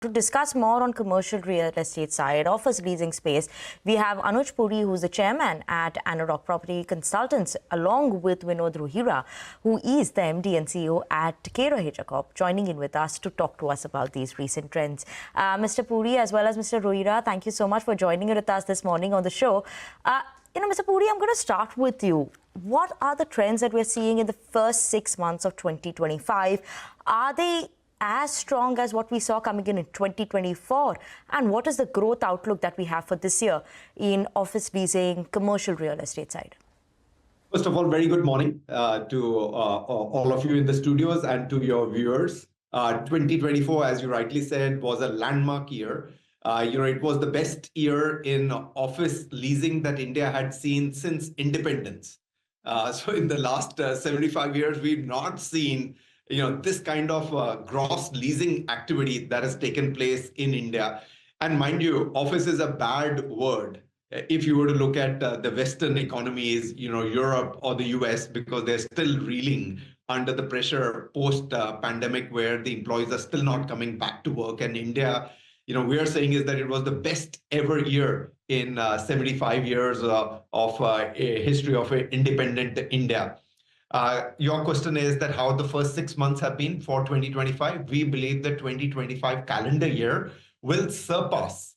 To discuss more on commercial real estate side, office leasing space, we have Anuj Puri, who's the chairman at 𝗓𝗏 Consultants, along with Vinod Rohira, who is the MD and CEO at Raheja Corp, joining in with us to talk to us about these recent trends. Mr. Puri, as well as Mr. Rohira, thank you so much for joining with us this morning on the show. Mr. Puri, I'm going to start with you. What are the trends that we're seeing in the first 6 months of 2025? Are they as strong as what we saw coming in 2024? And what is the growth outlook that we have for this year in office leasing, commercial real estate side? First of all, very good morning to all of you in the studios and to your viewers. 2024, as you rightly said, was a landmark year. It was the best year in office leasing that India had seen since independence. So in the last 75 years, we've not seen this kind of gross leasing activity that has taken place in India. And mind you, office is a bad word if you were to look at the Western economies, Europe or the US, because they're still reeling under the pressure post-pandemic where the employees are still not coming back to work. And India, we are saying is that it was the best ever year in 75 years of a history of independent India. Your question is that how the first 6 months have been for 2025. We believe the 2025 calendar year will surpass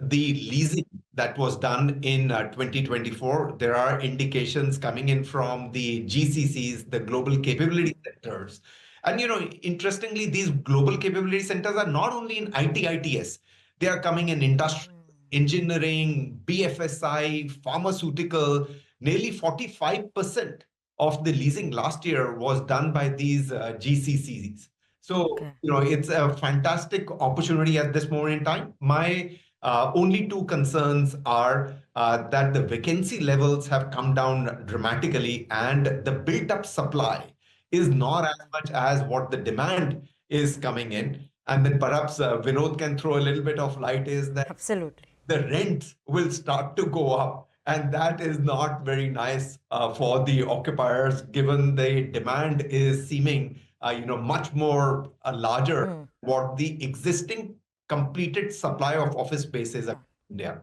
the leasing that was done in 2024. There are indications coming in from the GCCs, the Global Capability Centers. And, interestingly, these Global Capability Centers are not only in IT/ITS. They are coming in industrial, engineering, BFSI, pharmaceutical. Nearly 45% of the leasing last year was done by these GCCs. So, it's a fantastic opportunity at this moment in time. My only two concerns are that the vacancy levels have come down dramatically and the built-up supply is not as much as what the demand is coming in. And then perhaps Vinod can throw a little bit of light is that absolutely the rents will start to go up. And that is not very nice for the occupiers, given the demand is seeming, much more larger what the existing completed supply of office spaces in India.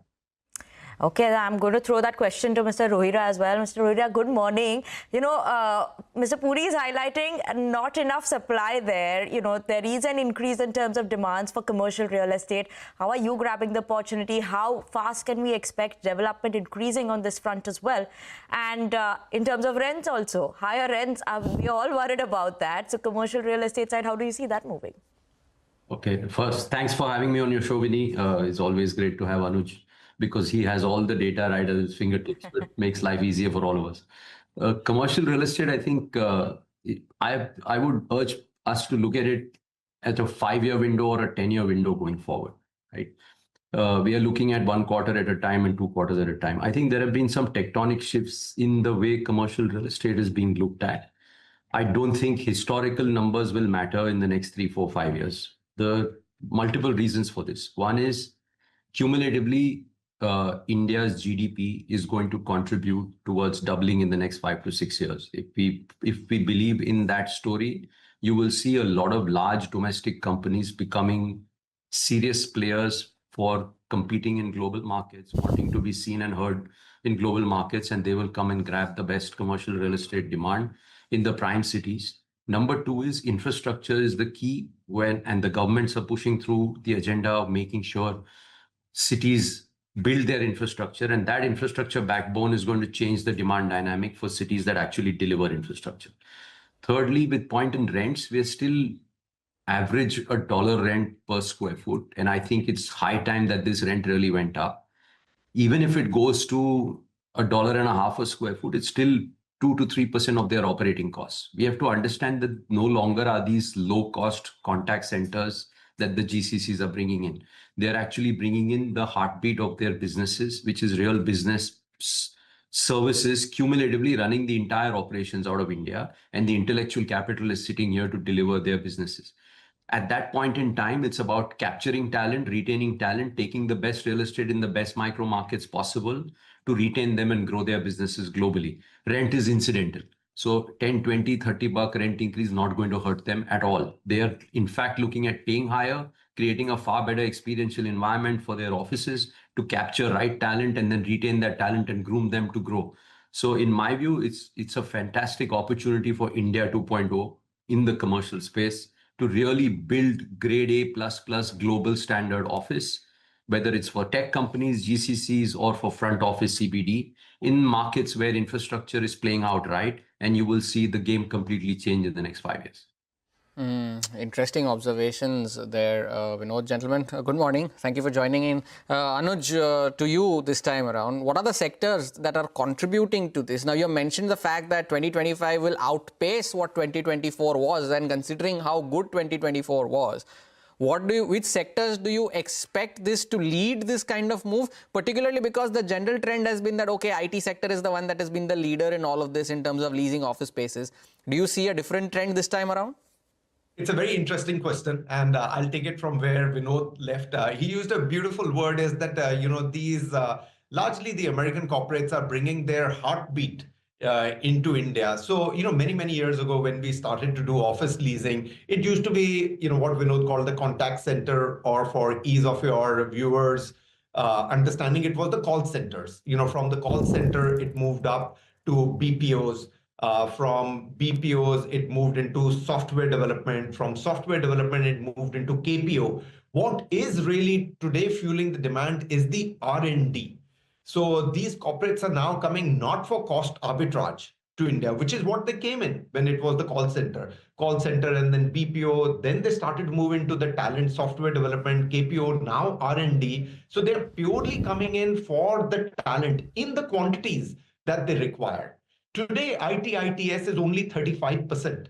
Okay, I'm going to throw that question to Mr. Rohira as well. Mr. Rohira, good morning. Mr. Puri is highlighting not enough supply there. There is an increase in terms of demands for commercial real estate. How are you grabbing the opportunity? How fast can we expect development increasing on this front as well? And in terms of rents also, higher rents, we're all worried about that. So commercial real estate side, how do you see that moving? Okay, first, thanks for having me on your show, Vinny. It's always great to have Anuj, because he has all the data right at his fingertips, but makes life easier for all of us. Commercial real estate, I think I would urge us to look at it at a 5-year window or a 10-year window going forward, right? We are looking at 1 quarter at a time and 2 quarters at a time. I think there have been some tectonic shifts in the way commercial real estate is being looked at. I don't think historical numbers will matter in the next 3, 4, 5 years. There are multiple reasons for this. One is cumulatively, India's GDP is going to contribute towards doubling in the next 5 to 6 years. If we believe in that story, you will see a lot of large domestic companies becoming serious players for competing in global markets, wanting to be seen and heard in global markets, and they will come and grab the best commercial real estate demand in the prime cities. Number 2 is infrastructure is the key and the governments are pushing through the agenda of making sure cities build their infrastructure, and that infrastructure backbone is going to change the demand dynamic for cities that actually deliver infrastructure. Thirdly, with point in rents, we're still average $1 rent per square foot. And I think it's high time that this rent really went up. Even if it goes to $1.50 a square foot, it's still 2 to 3% of their operating costs. We have to understand that no longer are these low-cost contact centers that the GCCs are bringing in. They're actually bringing in the heartbeat of their businesses, which is real business services, cumulatively running the entire operations out of India. And the intellectual capital is sitting here to deliver their businesses. At that point in time, it's about capturing talent, retaining talent, taking the best real estate in the best micro markets possible to retain them and grow their businesses globally. Rent is incidental. So 10, 20, $30 rent increase not going to hurt them at all. They are in fact looking at paying higher creating a far better experiential environment for their offices to capture right talent and then retain that talent and groom them to grow. So in my view, it's a fantastic opportunity for India 2.0 in the commercial space to really build grade A++ global standard office, whether it's for tech companies, GCCs, or for front office CBD in markets where infrastructure is playing out right, and you will see the game completely change in the next 5 years. Interesting observations there, Vinod. Gentlemen, good morning. Thank you for joining in. Anuj, to you this time around, what are the sectors that are contributing to this? Now, you mentioned the fact that 2025 will outpace what 2024 was, and considering how good 2024 was, which sectors do you expect this to lead this kind of move, particularly because the general trend has been that, okay, IT sector is the one that has been the leader in all of this in terms of leasing office spaces. Do you see a different trend this time around? It's a very interesting question, and I'll take it from where Vinod left. He used a beautiful word, is that, these largely the American corporates are bringing their heartbeat into India. So, many, many years ago when we started to do office leasing, it used to be, what Vinod called the contact center, or for ease of your viewers understanding, it was the call centers. From the call center, it moved up to BPOs. From BPOs, it moved into software development. From software development, it moved into KPO. What is really today fueling the demand is the R&D. So these corporates are now coming not for cost arbitrage to India, which is what they came in when it was the call center and then BPO. Then they started to move into the talent, software development, KPO, now R&D. So they're purely coming in for the talent in the quantities that they require. Today, ITS is only 35%.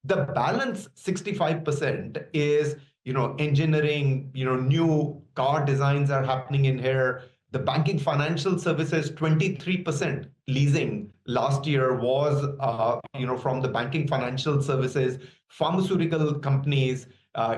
The balance 65% is, engineering, new car designs are happening in here. The banking financial services, 23% leasing last year was, from the banking financial services, pharmaceutical companies,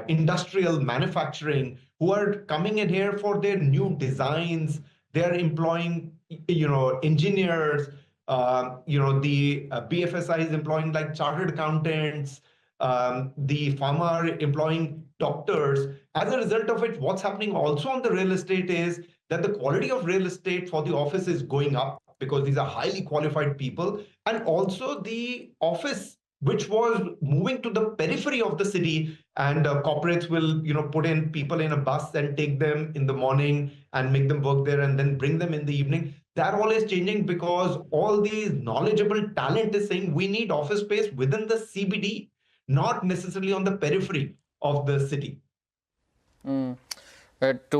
industrial manufacturing, who are coming in here for their new designs. They're employing, engineers. The BFSI is employing like chartered accountants. The pharma are employing doctors. As a result of it, what's happening also on the real estate is that the quality of real estate for the office is going up, because these are highly qualified people. And also the office, which was moving to the periphery of the city, and corporates will, put in people in a bus and take them in the morning and make them work there and then bring them in the evening. That all is changing because all these knowledgeable talent is saying we need office space within the CBD, not necessarily on the periphery of the city. To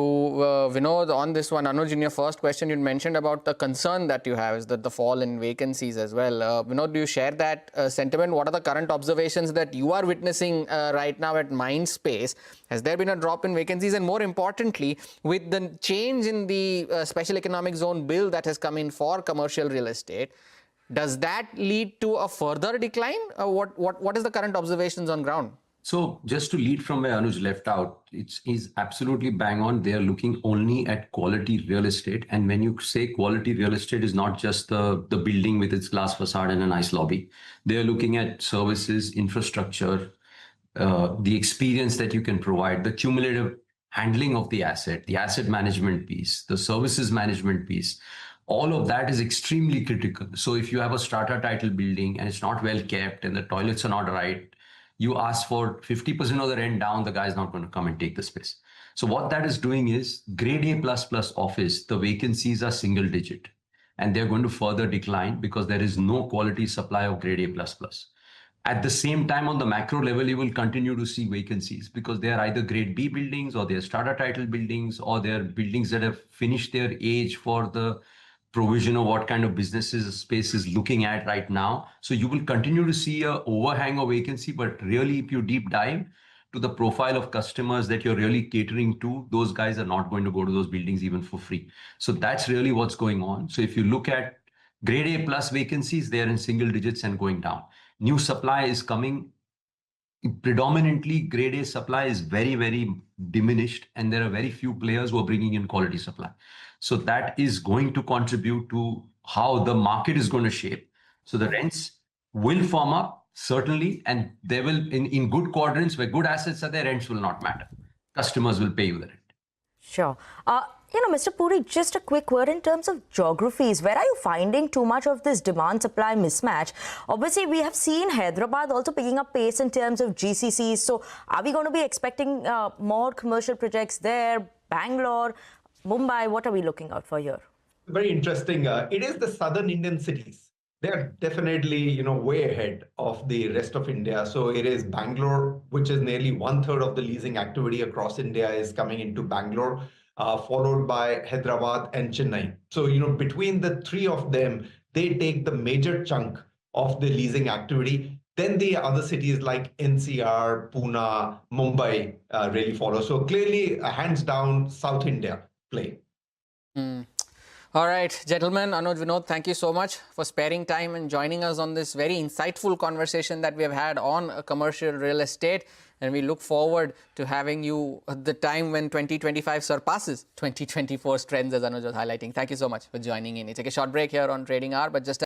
Vinod, on this one, Anuj, in your first question, you mentioned about the concern that you have is that the fall in vacancies as well. Vinod, do you share that sentiment? What are the current observations that you are witnessing right now at Mindspace? Has there been a drop in vacancies? And more importantly, with the change in the Special Economic Zone bill that has come in for commercial real estate, does that lead to a further decline? What is the current observations on ground? So just to lead from where Anuj left out, he's absolutely bang on. They are looking only at quality real estate. And when you say quality real estate, is not just the building with its glass facade and a nice lobby. They're looking at services, infrastructure, the experience that you can provide, the cumulative handling of the asset management piece, the services management piece. All of that is extremely critical. So if you have a strata title building and it's not well kept and the toilets are not right, you ask for 50% of the rent down, the guy's not going to come and take the space. So what that is doing is grade A++ office, the vacancies are single digit, and they're going to further decline because there is no quality supply of grade A++. At the same time, on the macro level, you will continue to see vacancies because they are either grade B buildings or they're strata title buildings or they're buildings that have finished their age for the provision of what kind of businesses space is looking at right now. So you will continue to see a overhang of vacancy, but really if you deep dive to the profile of customers that you're really catering to, those guys are not going to go to those buildings even for free. So that's really what's going on. So if you look at grade A plus vacancies, they're in single digits and going down. New supply is coming. Predominantly grade A supply is very, very diminished, and there are very few players who are bringing in quality supply. So that is going to contribute to how the market is going to shape. So the rents will firm up, certainly, and they will, in good quadrants where good assets are there, rents will not matter. customers will pay you the rent. Sure. Mr. Puri, just a quick word in terms of geographies. Where are you finding too much of this demand-supply mismatch? Obviously, we have seen Hyderabad also picking up pace in terms of GCCs. So are we going to be expecting more commercial projects there? Bangalore, Mumbai, what are we looking out for here? Very interesting. It is the southern Indian cities. They are definitely, way ahead of the rest of India. So it is Bangalore, which is nearly 1/3 of the leasing activity across India is coming into Bangalore, followed by Hyderabad and Chennai. So, between the three of them, they take the major chunk of the leasing activity. Then the other cities like NCR, Pune, Mumbai really follow. So clearly, hands down, South India play. All right, gentlemen, Anuj, Vinod, thank you so much for sparing time and joining us on this very insightful conversation that we have had on commercial real estate. And we look forward to having you at the time when 2025 surpasses 2024's trends, as Anuj was highlighting. Thank you so much for joining in. We take a short break here on Trading Hour, but just